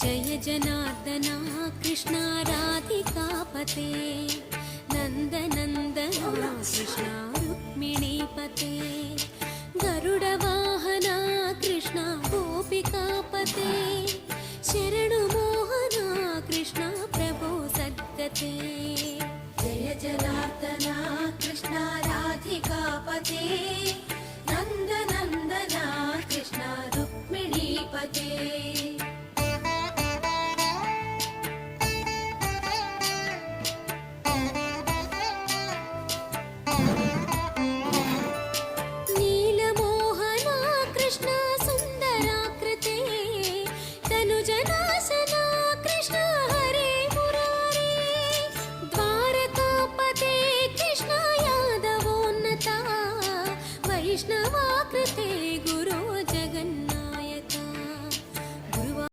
जय जनार्दना कृष्ण राधिकापते नन्दनन्दना कृष्ण रुक्मिणीपते गरुडवाहना कृष्ण गोपिकापते शरणुमोहना कृष्ण प्रभो सद्गते जय जनार्दना कृष्ण राधिकापते नन्दनन्दना कृष्ण रुक्मिणीपते नीलमोहना कृष्ण सुन्दराकृते तनुजनाशना